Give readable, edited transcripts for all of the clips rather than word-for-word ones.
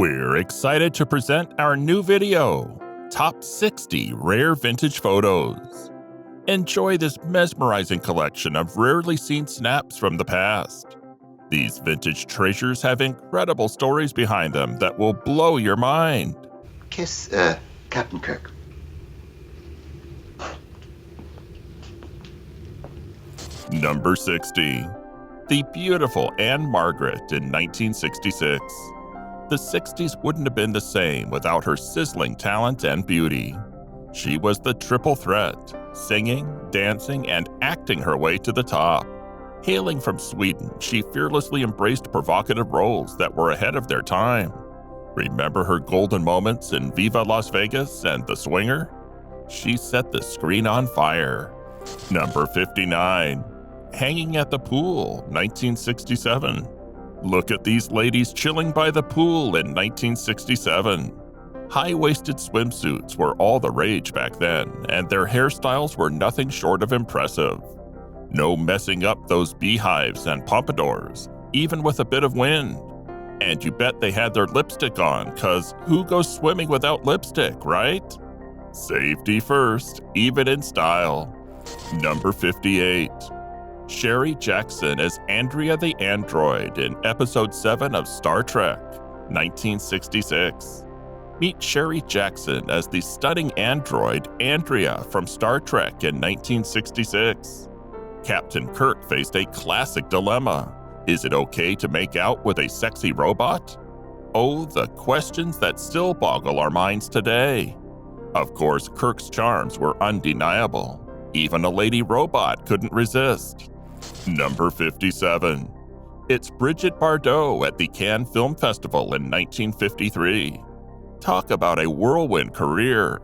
We're excited to present our new video, Top 60 Rare Vintage Photos. Enjoy this mesmerizing collection of rarely seen snaps from the past. These vintage treasures have incredible stories behind them that will blow your mind. Kiss, Captain Kirk. Number 60. The beautiful Ann-Margret in 1966. The 60s wouldn't have been the same without her sizzling talent and beauty. She was the triple threat, singing, dancing, and acting her way to the top. Hailing from Sweden, she fearlessly embraced provocative roles that were ahead of their time. Remember her golden moments in Viva Las Vegas and The Swinger? She set the screen on fire. Number 59. Hanging at the Pool, 1967. Look at these ladies chilling by the pool in 1967. High-waisted swimsuits were all the rage back then, and their hairstyles were nothing short of impressive. No messing up those beehives and pompadours, even with a bit of wind. And you bet they had their lipstick on, 'cause who goes swimming without lipstick, right? Safety first, even in style. Number 58. Sherry Jackson as Andrea the Android in Episode 7 of Star Trek, 1966. Meet Sherry Jackson as the stunning android Andrea from Star Trek in 1966. Captain Kirk faced a classic dilemma. Is it okay to make out with a sexy robot? Oh, the questions that still boggle our minds today. Of course, Kirk's charms were undeniable. Even a lady robot couldn't resist. Number 57. It's Brigitte Bardot at the Cannes Film Festival in 1953. Talk about a whirlwind career.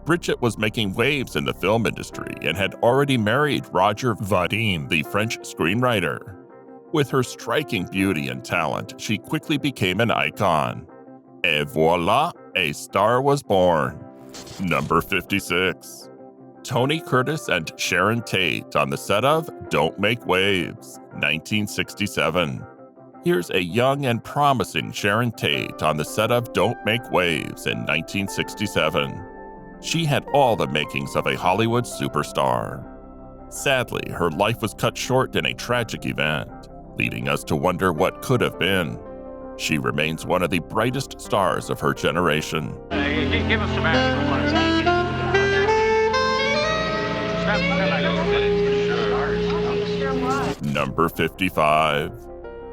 Brigitte was making waves in the film industry and had already married Roger Vadim, the French screenwriter. With her striking beauty and talent, she quickly became an icon. Et voila, a star was born. Number 56. Tony Curtis and Sharon Tate on the set of Don't Make Waves, 1967. Here's a young and promising Sharon Tate on the set of Don't Make Waves in 1967. She had all the makings of a Hollywood superstar. Sadly, her life was cut short in a tragic event, leading us to wonder what could have been. She remains one of the brightest stars of her generation. Give us some action. Number 55.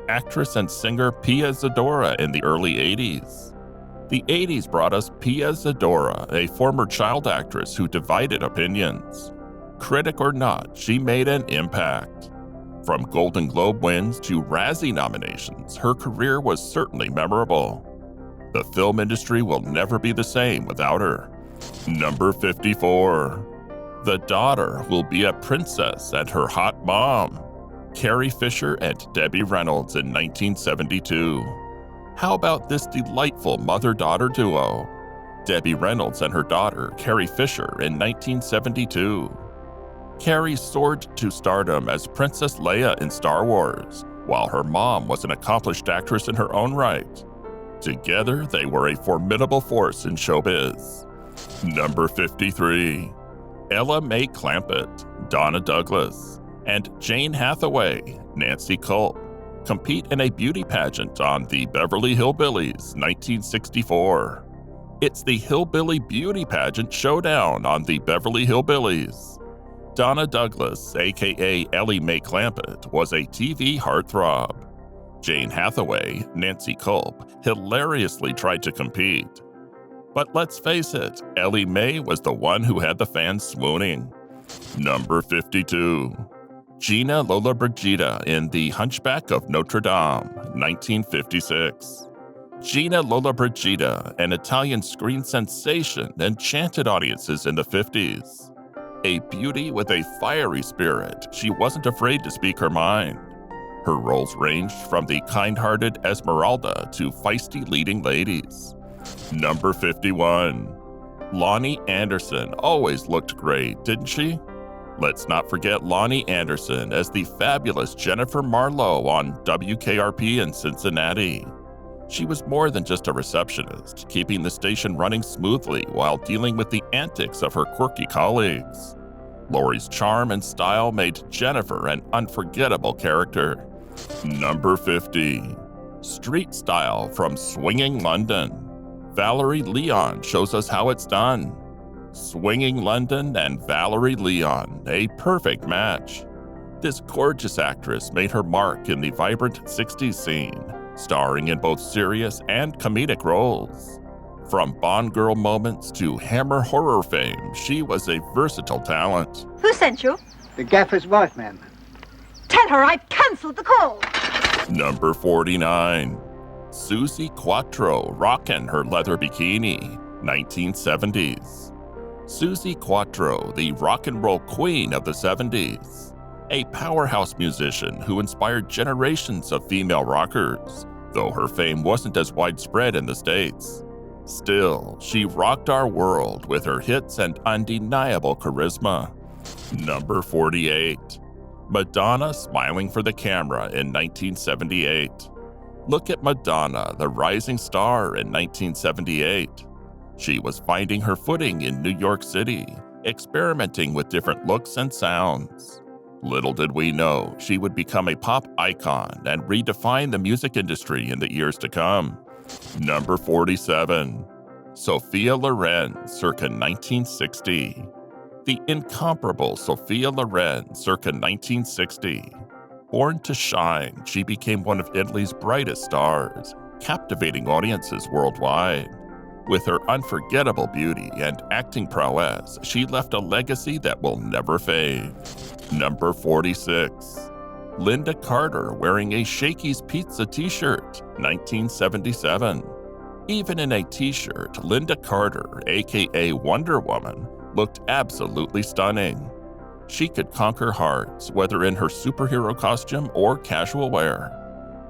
Actress and singer Pia Zadora in the early 80s. The 80s brought us Pia Zadora, a former child actress who divided opinions. Critic or not, she made an impact. From Golden Globe wins to Razzie nominations, her career was certainly memorable. The film industry will never be the same without her. Number 54. The daughter will be a princess and her hot mom. Carrie Fisher and Debbie Reynolds in 1972. How about this delightful mother-daughter duo? Debbie Reynolds and her daughter, Carrie Fisher, in 1972. Carrie soared to stardom as Princess Leia in Star Wars, while her mom was an accomplished actress in her own right. Together, they were a formidable force in showbiz. Number 53. Elly May Clampett, Donna Douglas, and Jane Hathaway, Nancy Culp, compete in a beauty pageant on the Beverly Hillbillies, 1964. It's the Hillbilly Beauty Pageant Showdown on the Beverly Hillbillies. Donna Douglas, aka Elly May Clampett, was a TV heartthrob. Jane Hathaway, Nancy Culp, hilariously tried to compete. But let's face it, Elly May was the one who had the fans swooning. Number 52. Gina Lollobrigida in The Hunchback of Notre Dame, 1956. Gina Lollobrigida, an Italian screen sensation, enchanted audiences in the 50s. A beauty with a fiery spirit, she wasn't afraid to speak her mind. Her roles ranged from the kind-hearted Esmeralda to feisty leading ladies. Number 51. Lonnie Anderson always looked great, didn't she? Let's not forget Lonnie Anderson as the fabulous Jennifer Marlowe on WKRP in Cincinnati. She was more than just a receptionist, keeping the station running smoothly while dealing with the antics of her quirky colleagues. Laurie's charm and style made Jennifer an unforgettable character. Number 50. Street Style from Swinging London. Valerie Leon shows us how it's done. Swinging London and Valerie Leon, a perfect match. This gorgeous actress made her mark in the vibrant 60s scene, starring in both serious and comedic roles. From Bond girl moments to Hammer horror fame, she was a versatile talent. Who sent you? The gaffer's wife, ma'am. Tell her I've cancelled the call. Number 49. Suzi Quatro rockin' her leather bikini, 1970s. Suzi Quatro, the rock and roll queen of the 70s. A powerhouse musician who inspired generations of female rockers, though her fame wasn't as widespread in the States. Still, she rocked our world with her hits and undeniable charisma. Number 48. Madonna smiling for the camera in 1978. Look at Madonna, the rising star in 1978. She was finding her footing in New York City, experimenting with different looks and sounds. Little did we know she would become a pop icon and redefine the music industry in the years to come. Number 47. Sophia Loren, circa 1960. The incomparable Sophia Loren, circa 1960. Born to shine, she became one of Italy's brightest stars, captivating audiences worldwide. With her unforgettable beauty and acting prowess, she left a legacy that will never fade. Number 46. Lynda Carter wearing a Shakey's Pizza t-shirt, 1977. Even in a t-shirt, Lynda Carter, aka Wonder Woman, looked absolutely stunning. She could conquer hearts, whether in her superhero costume or casual wear.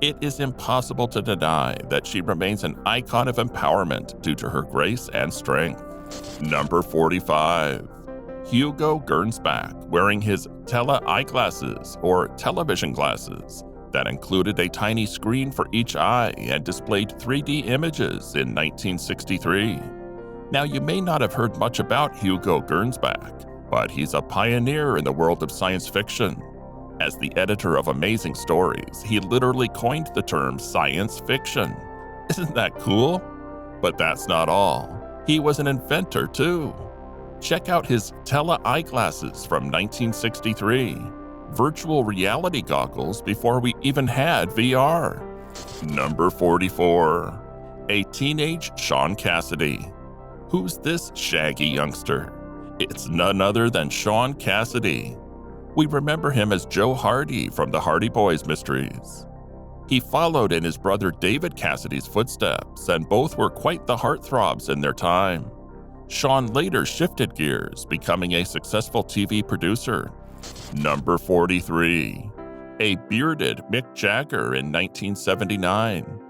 It is impossible to deny that she remains an icon of empowerment due to her grace and strength. Number 45. Hugo Gernsback wearing his Tele eyeglasses or television glasses that included a tiny screen for each eye and displayed 3D images in 1963. Now, you may not have heard much about Hugo Gernsback, but he's a pioneer in the world of science fiction. As the editor of Amazing Stories, he literally coined the term science fiction. Isn't that cool? But that's not all. He was an inventor too. Check out his Tele eyeglasses from 1963, virtual reality goggles before we even had VR. Number 44. A teenage Shaun Cassidy. Who's this shaggy youngster? It's none other than Shaun Cassidy. We remember him as Joe Hardy from the Hardy Boys mysteries. He followed in his brother David Cassidy's footsteps, and both were quite the heartthrobs in their time. Shaun later shifted gears, becoming a successful TV producer. Number 43. A bearded Mick Jagger in 1979.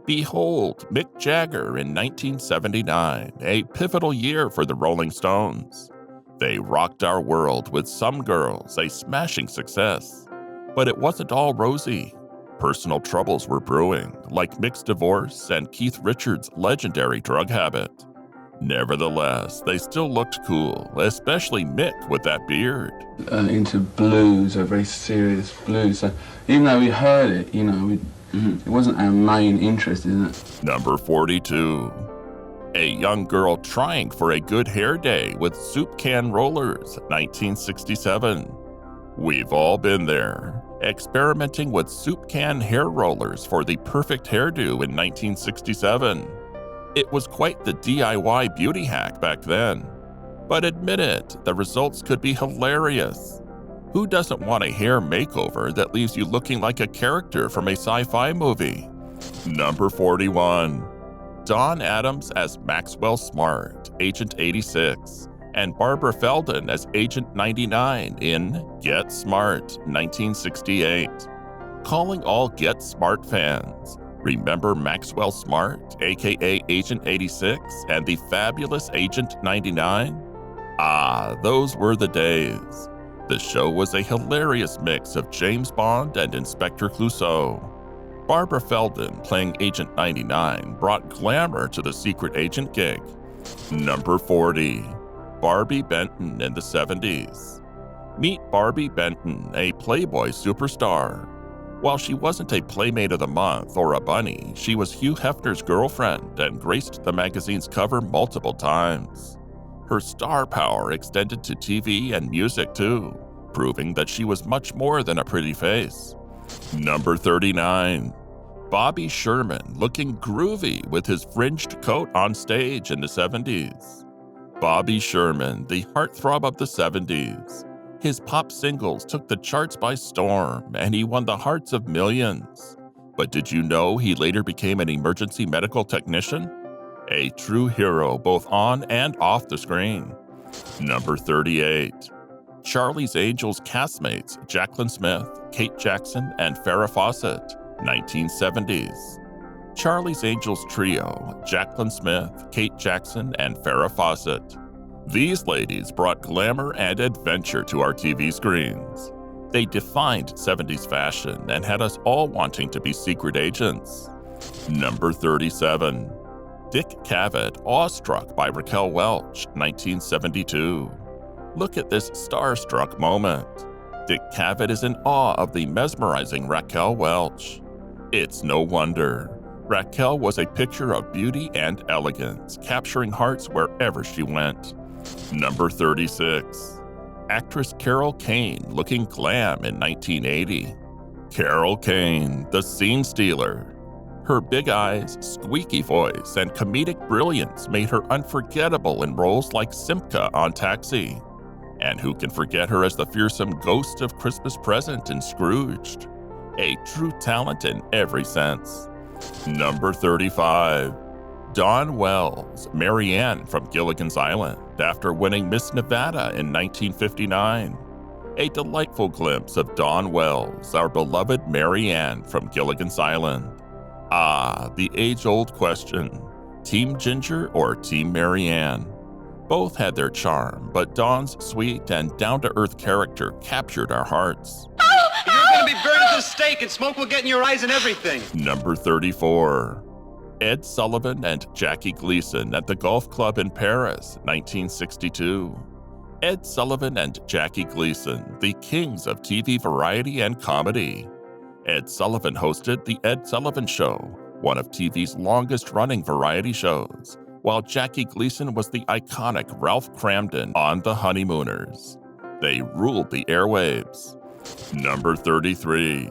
Behold, Mick Jagger in 1979, a pivotal year for the Rolling Stones. They rocked our world with Some Girls, a smashing success. But it wasn't all rosy. Personal troubles were brewing, like Mick's divorce and Keith Richards' legendary drug habit. Nevertheless, they still looked cool, especially Mick with that beard. Into blues, a very serious blues. So even though we heard it, it wasn't our main interest in it. Number 42. A young girl trying for a good hair day with soup can rollers, 1967. We've all been there, experimenting with soup can hair rollers for the perfect hairdo in 1967. It was quite the DIY beauty hack back then. But admit it, the results could be hilarious. Who doesn't want a hair makeover that leaves you looking like a character from a sci-fi movie? Number 41. Don Adams as Maxwell Smart, Agent 86, and Barbara Feldon as Agent 99 in Get Smart, 1968. Calling all Get Smart fans, remember Maxwell Smart, aka Agent 86, and the fabulous Agent 99? Ah, those were the days. The show was a hilarious mix of James Bond and Inspector Clouseau. Barbara Feldon, playing Agent 99, brought glamour to the secret agent gig. Number 40. Barbi Benton in the 70s. Meet Barbi Benton, a Playboy superstar. While she wasn't a Playmate of the Month or a bunny, she was Hugh Hefner's girlfriend and graced the magazine's cover multiple times. Her star power extended to TV and music too, proving that she was much more than a pretty face. Number 39. Bobby Sherman, looking groovy with his fringed coat on stage in the 70s. Bobby Sherman, the heartthrob of the 70s. His pop singles took the charts by storm, and he won the hearts of millions. But did you know he later became an emergency medical technician? A true hero both on and off the screen. Number 38. Charlie's Angels castmates Jaclyn Smith, Kate Jackson, and Farrah Fawcett, 1970s. Charlie's Angels trio, Jaclyn Smith, Kate Jackson, and Farrah Fawcett. These ladies brought glamour and adventure to our TV screens. They defined 70s fashion and had us all wanting to be secret agents. Number 37. Dick Cavett, awestruck by Raquel Welch, 1972. Look at this starstruck moment. Dick Cavett is in awe of the mesmerizing Raquel Welch. It's no wonder. Raquel was a picture of beauty and elegance, capturing hearts wherever she went. Number 36. Actress Carol Kane, looking glam in 1980. Carol Kane, the scene stealer. Her big eyes, squeaky voice, and comedic brilliance made her unforgettable in roles like Simca on Taxi. And who can forget her as the fearsome ghost of Christmas Present in Scrooged? A true talent in every sense. Number 35. Dawn Wells, Marianne from Gilligan's Island, after winning Miss Nevada in 1959. A delightful glimpse of Dawn Wells, our beloved Marianne from Gilligan's Island. Ah, the age-old question, Team Ginger or Team Marianne? Both had their charm, but Dawn's sweet and down-to-earth character captured our hearts. You're gonna be burned at the stake and smoke will get in your eyes and everything. Number 34. Ed Sullivan and Jackie Gleason at the Golf Club in Paris, 1962. Ed Sullivan and Jackie Gleason, the kings of TV variety and comedy. Ed Sullivan hosted The Ed Sullivan Show, one of TV's longest-running variety shows, while Jackie Gleason was the iconic Ralph Cramden on The Honeymooners. They ruled the airwaves. Number 33.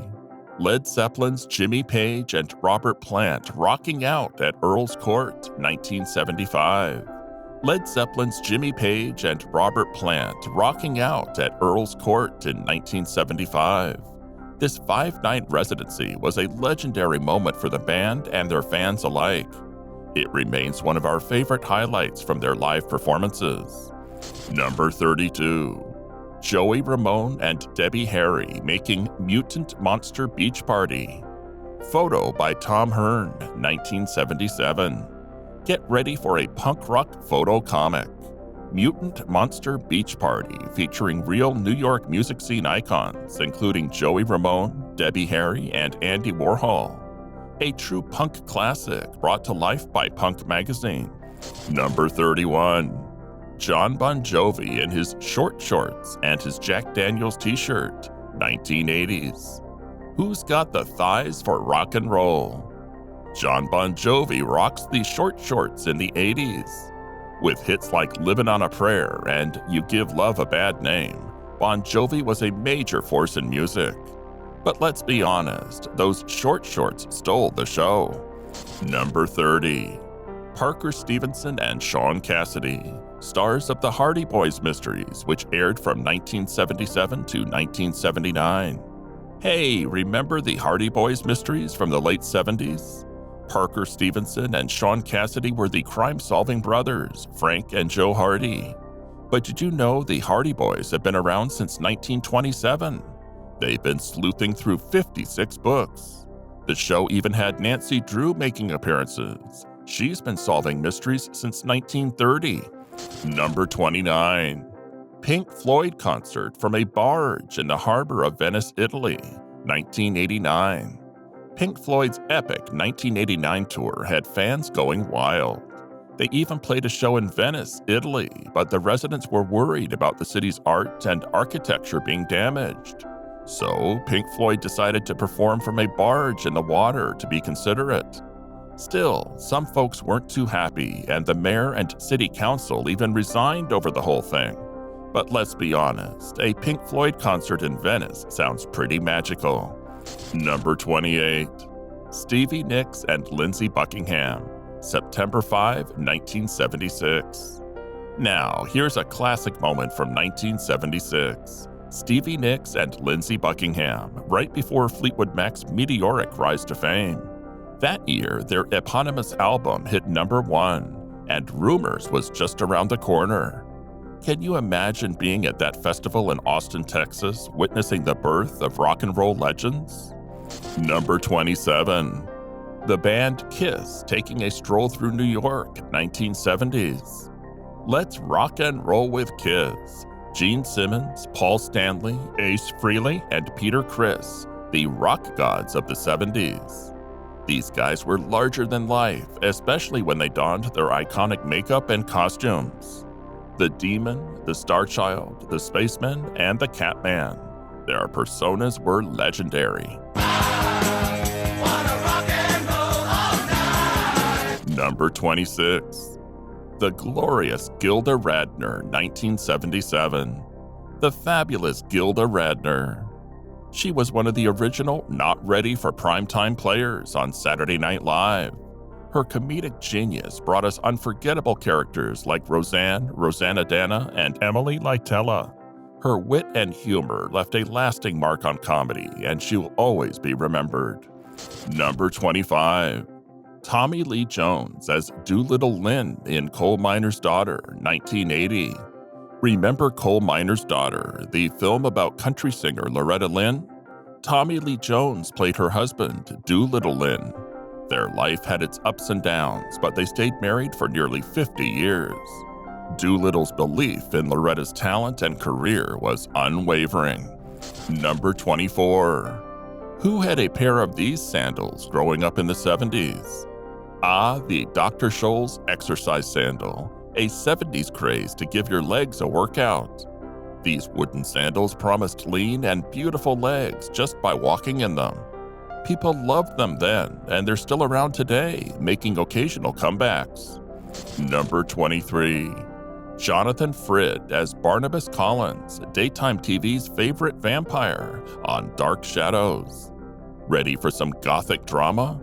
Led Zeppelin's Jimmy Page and Robert Plant rocking out at Earl's Court, 1975. Led Zeppelin's Jimmy Page and Robert Plant rocking out at Earl's Court in 1975. This 5-night residency was a legendary moment for the band and their fans alike. It remains one of our favorite highlights from their live performances. Number 32. Joey Ramone and Debbie Harry making Mutant Monster Beach Party. Photo by Tom Hearn, 1977. Get ready for a punk rock photo comic. Mutant Monster Beach Party, featuring real New York music scene icons, including Joey Ramone, Debbie Harry, and Andy Warhol. A true punk classic brought to life by Punk magazine. Number 31. Jon Bon Jovi in his short shorts and his Jack Daniels t-shirt, 1980s. Who's got the thighs for rock and roll? Jon Bon Jovi rocks the short shorts in the 80s. With hits like Livin' on a Prayer and You Give Love a Bad Name, Bon Jovi was a major force in music. But let's be honest, those short shorts stole the show. Number 30. Parker Stevenson and Shaun Cassidy, stars of the Hardy Boys Mysteries, which aired from 1977 to 1979. Hey, remember the Hardy Boys Mysteries from the late 70s? Parker Stevenson and Shaun Cassidy were the crime-solving brothers, Frank and Joe Hardy. But did you know the Hardy Boys have been around since 1927? They've been sleuthing through 56 books. The show even had Nancy Drew making appearances. She's been solving mysteries since 1930. Number 29. Pink Floyd concert from a barge in the harbor of Venice, Italy, 1989. Pink Floyd's epic 1989 tour had fans going wild. They even played a show in Venice, Italy, but the residents were worried about the city's art and architecture being damaged. So, Pink Floyd decided to perform from a barge in the water to be considerate. Still, some folks weren't too happy, and the mayor and city council even resigned over the whole thing. But let's be honest, a Pink Floyd concert in Venice sounds pretty magical. Number 28. Stevie Nicks and Lindsey Buckingham, September 5, 1976. Now, here's a classic moment from 1976. Stevie Nicks and Lindsey Buckingham, right before Fleetwood Mac's meteoric rise to fame. That year, their eponymous album hit number 1, and Rumors was just around the corner. Can you imagine being at that festival in Austin, Texas, witnessing the birth of rock and roll legends? Number 27. The band Kiss taking a stroll through New York, 1970s. Let's rock and roll with Kiss. Gene Simmons, Paul Stanley, Ace Frehley, and Peter Criss, the rock gods of the 70s. These guys were larger than life, especially when they donned their iconic makeup and costumes. The Demon, the Star Child, the Spaceman, and the Catman. Their personas were legendary. Number 26. The glorious Gilda Radner, 1977. The fabulous Gilda Radner. She was one of the original not ready for primetime players on Saturday Night Live. Her comedic genius brought us unforgettable characters like Roseanne, Rosanna, and Emily Litella. Her wit and humor left a lasting mark on comedy, and she will always be remembered. Number 25. Tommy Lee Jones as Doolittle Lynn in Coal Miner's Daughter, 1980. Remember Coal Miner's Daughter, the film about country singer Loretta Lynn? Tommy Lee Jones played her husband, Doolittle Lynn. Their life had its ups and downs, but they stayed married for nearly 50 years. Doolittle's belief in Loretta's talent and career was unwavering. Number 24. Who had a pair of these sandals growing up in the 70s? Ah, the Dr. Scholl's exercise sandal, a 70s craze to give your legs a workout. These wooden sandals promised lean and beautiful legs just by walking in them. People loved them then, and they're still around today, making occasional comebacks. Number 23. Jonathan Frid as Barnabas Collins, daytime TV's favorite vampire on Dark Shadows. Ready for some gothic drama?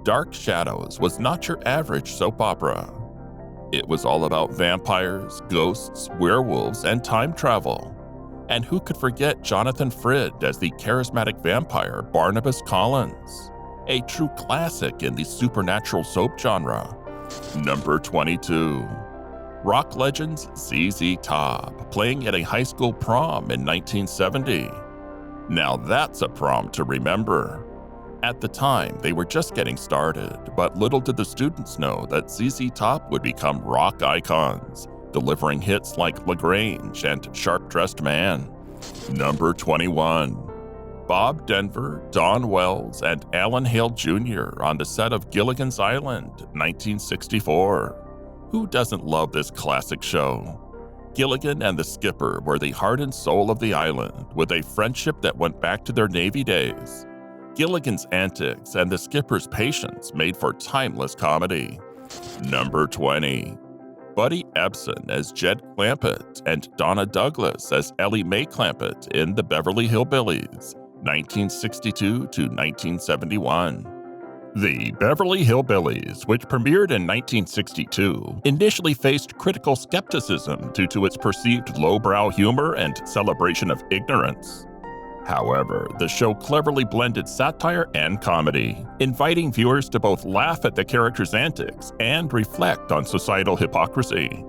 Dark Shadows was not your average soap opera. It was all about vampires, ghosts, werewolves, and time travel. And who could forget Jonathan Frid as the charismatic vampire Barnabas Collins? A true classic in the supernatural soap genre. Number 22. Rock legends ZZ Top, playing at a high school prom in 1970. Now that's a prom to remember. At the time, they were just getting started, but little did the students know that ZZ Top would become rock icons, delivering hits like LaGrange and Sharp Dressed Man. Number 21. Bob Denver, Don Wells, and Alan Hale Jr. on the set of Gilligan's Island, 1964. Who doesn't love this classic show? Gilligan and the skipper were the heart and soul of the island, with a friendship that went back to their Navy days. Gilligan's antics and the skipper's patience made for timeless comedy. Number 20. Buddy Ebsen as Jed Clampett and Donna Douglas as Elly May Clampett in The Beverly Hillbillies, 1962 to 1971. The Beverly Hillbillies, which premiered in 1962, initially faced critical skepticism due to its perceived lowbrow humor and celebration of ignorance. However, the show cleverly blended satire and comedy, inviting viewers to both laugh at the characters' antics and reflect on societal hypocrisy.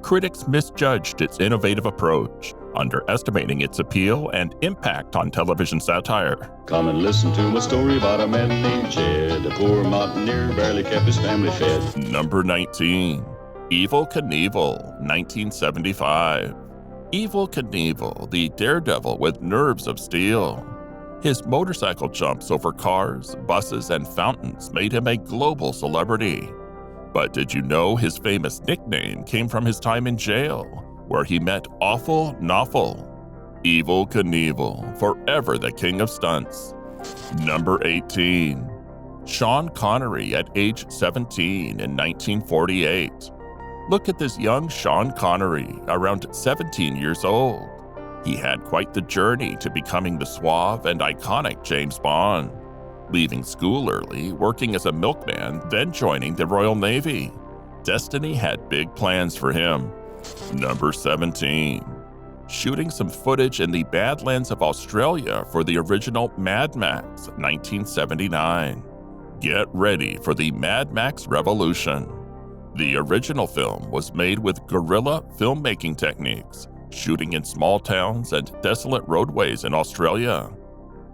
Critics misjudged its innovative approach, underestimating its appeal and impact on television satire. Come and listen to my story about a man named Jed. A poor mountaineer barely kept his family fed. Number 19. Evel Knievel, 1975. Evel Knievel, the daredevil with nerves of steel. His motorcycle jumps over cars, buses, and fountains made him a global celebrity. But did you know his famous nickname came from his time in jail, where he met Awful Nawful? Evel Knievel, forever the king of stunts. Number 18. Sean Connery at age 17 in 1948. Look at this young Sean Connery, around 17 years old. He had quite the journey to becoming the suave and iconic James Bond. Leaving school early, working as a milkman, then joining the Royal Navy. Destiny had big plans for him. Number 17. Shooting some footage in the Badlands of Australia for the original Mad Max 1979. Get ready for the Mad Max revolution. The original film was made with guerrilla filmmaking techniques, shooting in small towns and desolate roadways in Australia.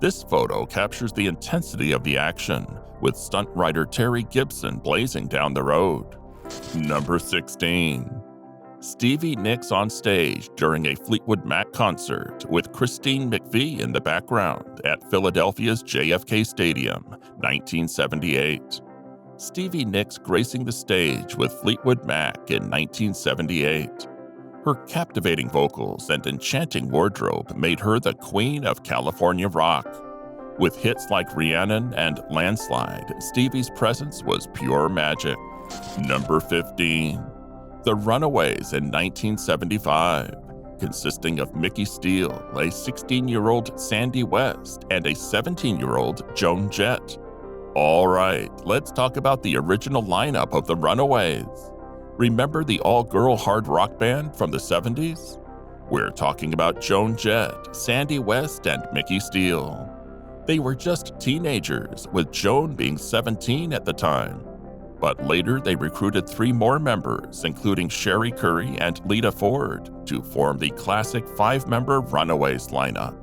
This photo captures the intensity of the action, with stunt rider Terry Gibson blazing down the road. Number 16. Stevie Nicks on stage during a Fleetwood Mac concert with Christine McVie in the background at Philadelphia's JFK Stadium, 1978. Stevie Nicks gracing the stage with Fleetwood Mac in 1978. Her captivating vocals and enchanting wardrobe made her the queen of California rock. With hits like Rhiannon and Landslide, Stevie's presence was pure magic. Number 15. The Runaways in 1975, consisting of Micki Steele, a 16-year-old Sandy West, and a 17-year-old Joan Jett. All right, let's talk about the original lineup of the Runaways. Remember the all-girl hard rock band from the 70s? We're talking about Joan Jett, Sandy West, and Micki Steele. They were just teenagers, with Joan being 17 at the time. But later they recruited 3 more members, including Sherry Curry and Lita Ford, to form the classic 5-member Runaways lineup.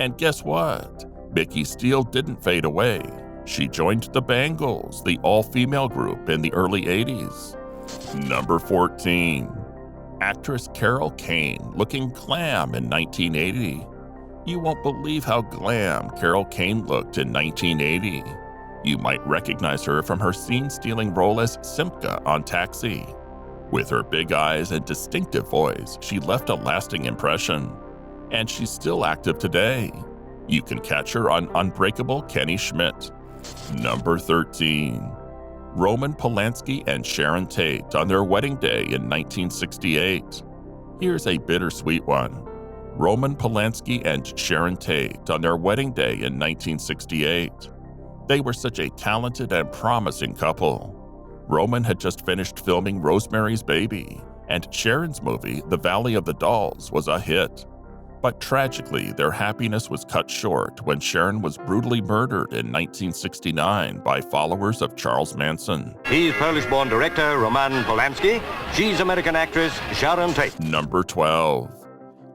And guess what? Micki Steele didn't fade away. She joined the Bangles, the all-female group in the early 80s. Number 14. Actress Carol Kane looking glam in 1980. You won't believe how glam Carol Kane looked in 1980. You might recognize her from her scene-stealing role as Simca on Taxi. With her big eyes and distinctive voice, she left a lasting impression. And she's still active today. You can catch her on Unbreakable Kenny Schmidt. Number 13. Roman Polanski and Sharon Tate on their wedding day in 1968. Here's a bittersweet one. Roman Polanski and Sharon Tate on their wedding day in 1968. They were such a talented and promising couple. Roman had just finished filming Rosemary's Baby, and Sharon's movie, The Valley of the Dolls, was a hit. But tragically, their happiness was cut short when Sharon was brutally murdered in 1969 by followers of Charles Manson. He's Polish-born director Roman Polanski. She's American actress Sharon Tate. Number 12.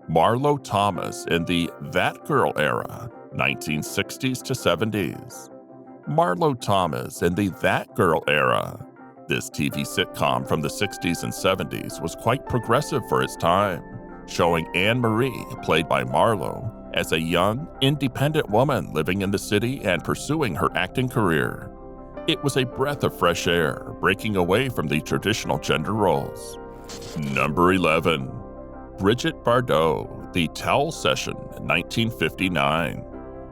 Marlo Thomas in the That Girl era, 1960s to 70s. Marlo Thomas in the That Girl era. This TV sitcom from the 60s and 70s was quite progressive for its time, showing Ann-Marie, played by Marlo, as a young, independent woman living in the city and pursuing her acting career. It was a breath of fresh air, breaking away from the traditional gender roles. Number 11. Brigitte Bardot, The Towel Session, 1959.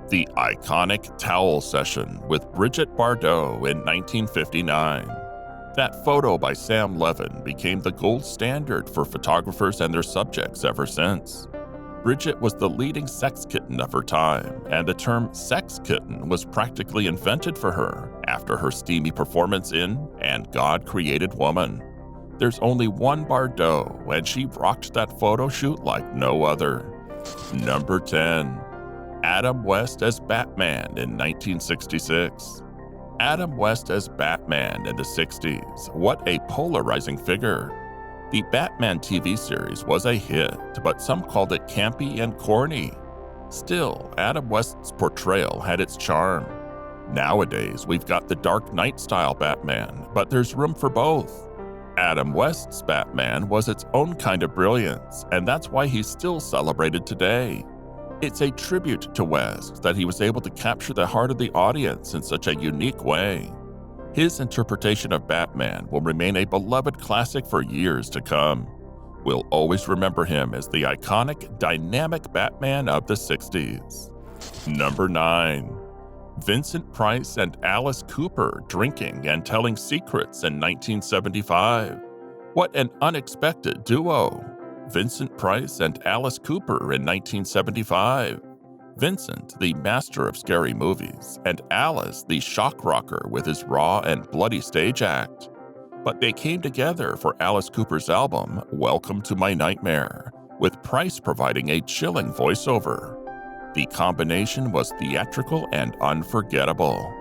The iconic Towel Session with Brigitte Bardot in 1959. That photo by Sam Levin became the gold standard for photographers and their subjects ever since. Brigitte was the leading sex kitten of her time, and the term sex kitten was practically invented for her after her steamy performance in And God Created Woman. There's only one Bardot, and she rocked that photo shoot like no other. Number 10. Adam West as Batman in 1966. Adam West as Batman in the 60s. What a polarizing figure. The Batman TV series was a hit, but some called it campy and corny. Still, Adam West's portrayal had its charm. Nowadays, we've got the Dark Knight-style Batman, but there's room for both. Adam West's Batman was its own kind of brilliance, and that's why he's still celebrated today. It's a tribute to West that he was able to capture the heart of the audience in such a unique way. His interpretation of Batman will remain a beloved classic for years to come. We'll always remember him as the iconic, dynamic Batman of the 60s. Number 9. Vincent Price and Alice Cooper drinking and telling secrets in 1975. What an unexpected duo! Vincent Price and Alice Cooper in 1975. Vincent, the master of scary movies, and Alice, the shock rocker with his raw and bloody stage act. But they came together for Alice Cooper's album, Welcome to My Nightmare, with Price providing a chilling voiceover. The combination was theatrical and unforgettable.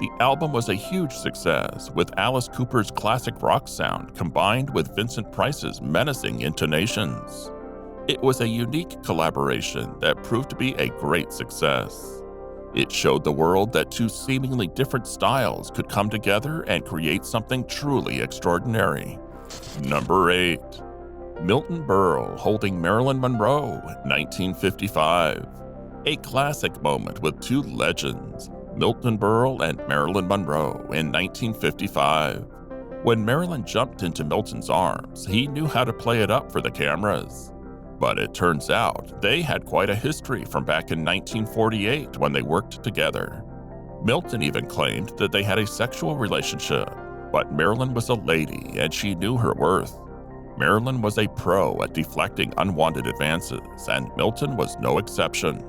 The album was a huge success, with Alice Cooper's classic rock sound combined with Vincent Price's menacing intonations. It was a unique collaboration that proved to be a great success. It showed the world that two seemingly different styles could come together and create something truly extraordinary. Number 8. Milton Berle holding Marilyn Monroe, 1955. A classic moment with two legends, Milton Berle and Marilyn Monroe, in 1955. When Marilyn jumped into Milton's arms, he knew how to play it up for the cameras. But it turns out they had quite a history from back in 1948 when they worked together. Milton even claimed that they had a sexual relationship, but Marilyn was a lady and she knew her worth. Marilyn was a pro at deflecting unwanted advances, and Milton was no exception.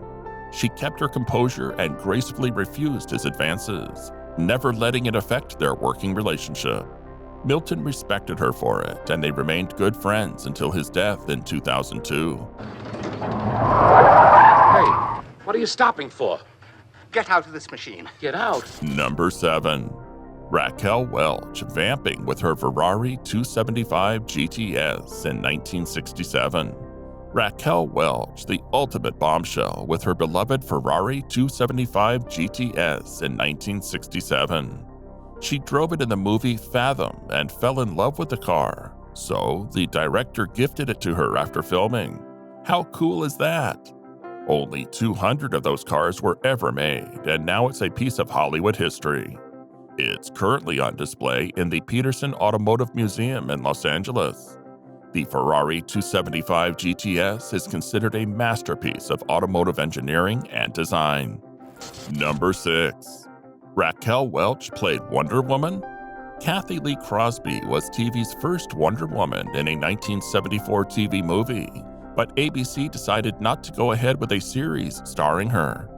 She kept her composure and gracefully refused his advances, never letting it affect their working relationship. Milton respected her for it, and they remained good friends until his death in 2002. Hey, what are you stopping for? Get out of this machine. Get out. Number 7. Raquel Welch vamping with her Ferrari 275 GTS in 1967. Raquel Welch, the ultimate bombshell with her beloved Ferrari 275 GTS in 1967. She drove it in the movie Fathom and fell in love with the car, so the director gifted it to her after filming. How cool is that? Only 200 of those cars were ever made, and now it's a piece of Hollywood history. It's currently on display in the Peterson Automotive Museum in Los Angeles. The Ferrari 275 GTS is considered a masterpiece of automotive engineering and design. Number 6. Raquel Welch played Wonder Woman? Kathy Lee Crosby was TV's first Wonder Woman in a 1974 TV movie, but ABC decided not to go ahead with a series starring her.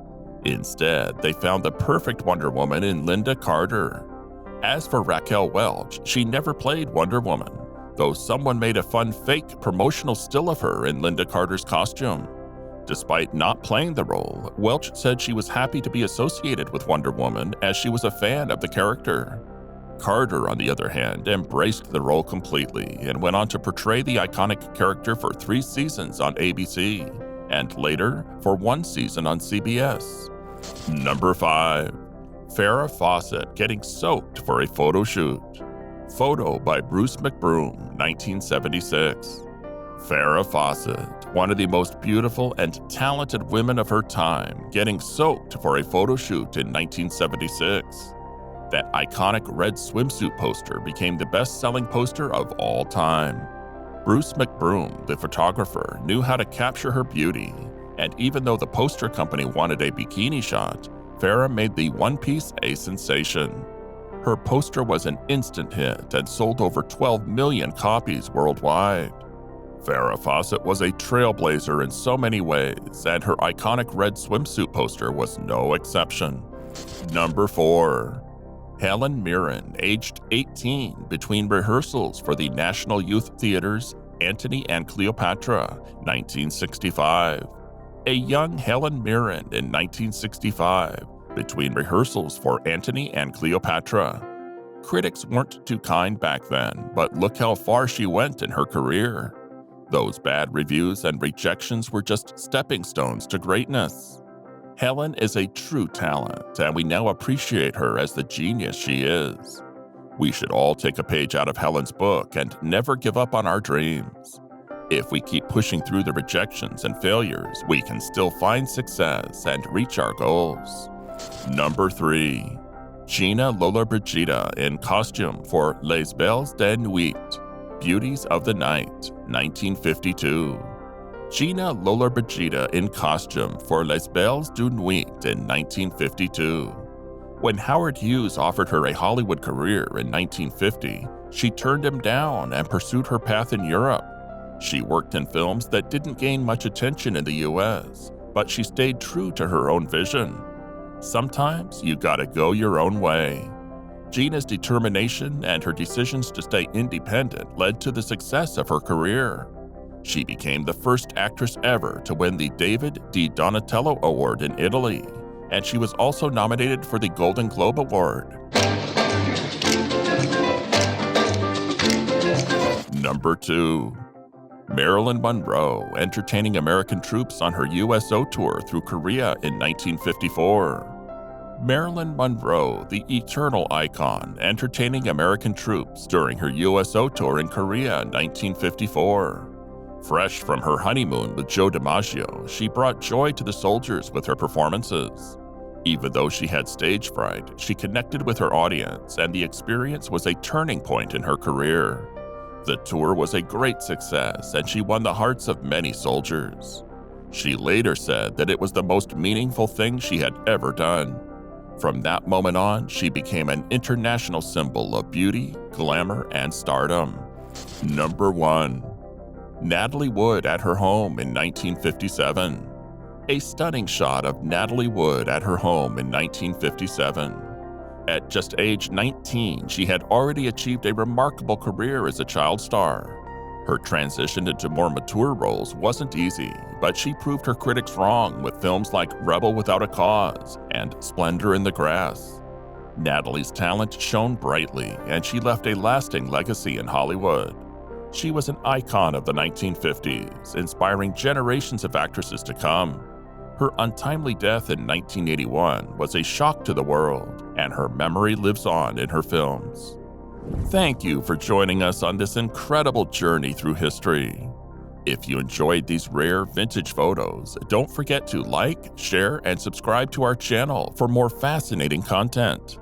Instead, they found the perfect Wonder Woman in Lynda Carter. As for Raquel Welch, she never played Wonder Woman, though someone made a fun fake promotional still of her in Lynda Carter's costume. Despite not playing the role, Welch said she was happy to be associated with Wonder Woman as she was a fan of the character. Carter, on the other hand, embraced the role completely and went on to portray the iconic character for 3 seasons on ABC, and later for 1 season on CBS. Number 5. Farrah Fawcett getting soaked for a photo shoot. Photo by Bruce McBroom, 1976. Farrah Fawcett, one of the most beautiful and talented women of her time, getting soaked for a photo shoot in 1976. That iconic red swimsuit poster became the best-selling poster of all time. Bruce McBroom, the photographer, knew how to capture her beauty, and even though the poster company wanted a bikini shot, Farrah made the one piece a sensation. Her poster was an instant hit and sold over 12 million copies worldwide. Farrah Fawcett was a trailblazer in so many ways, and her iconic red swimsuit poster was no exception. Number 4. Helen Mirren, aged 18, between rehearsals for the National Youth Theater's Antony and Cleopatra, 1965. A young Helen Mirren in 1965, between rehearsals for Antony and Cleopatra. Critics weren't too kind back then, but look how far she went in her career. Those bad reviews and rejections were just stepping stones to greatness. Helen is a true talent, and we now appreciate her as the genius she is. We should all take a page out of Helen's book and never give up on our dreams. If we keep pushing through the rejections and failures, we can still find success and reach our goals. Number 3. Gina Lollobrigida in costume for Les Belles de Nuit, Beauties of the Night, 1952. Gina Lollobrigida in costume for Les Belles de Nuit in 1952. When Howard Hughes offered her a Hollywood career in 1950, she turned him down and pursued her path in Europe. She worked in films that didn't gain much attention in the US, but she stayed true to her own vision. Sometimes you gotta go your own way. Gina's determination and her decisions to stay independent led to the success of her career. She became the first actress ever to win the David di Donatello Award in Italy, and she was also nominated for the Golden Globe Award. Number 2. Marilyn Monroe, entertaining American troops on her USO tour through Korea in 1954. Marilyn Monroe, the eternal icon, entertaining American troops during her USO tour in Korea in 1954. Fresh from her honeymoon with Joe DiMaggio, she brought joy to the soldiers with her performances. Even though she had stage fright, she connected with her audience, and the experience was a turning point in her career. The tour was a great success, and she won the hearts of many soldiers. She later said that it was the most meaningful thing she had ever done. From that moment on, she became an international symbol of beauty, glamour, and stardom. Number 1. Natalie Wood at her home in 1957. A stunning shot of Natalie Wood at her home in 1957. At just age 19, she had already achieved a remarkable career as a child star. Her transition into more mature roles wasn't easy, but she proved her critics wrong with films like Rebel Without a Cause and Splendor in the Grass. Natalie's talent shone brightly, and she left a lasting legacy in Hollywood. She was an icon of the 1950s, inspiring generations of actresses to come. Her untimely death in 1981 was a shock to the world, and her memory lives on in her films. Thank you for joining us on this incredible journey through history. If you enjoyed these rare vintage photos, don't forget to like, share, and subscribe to our channel for more fascinating content.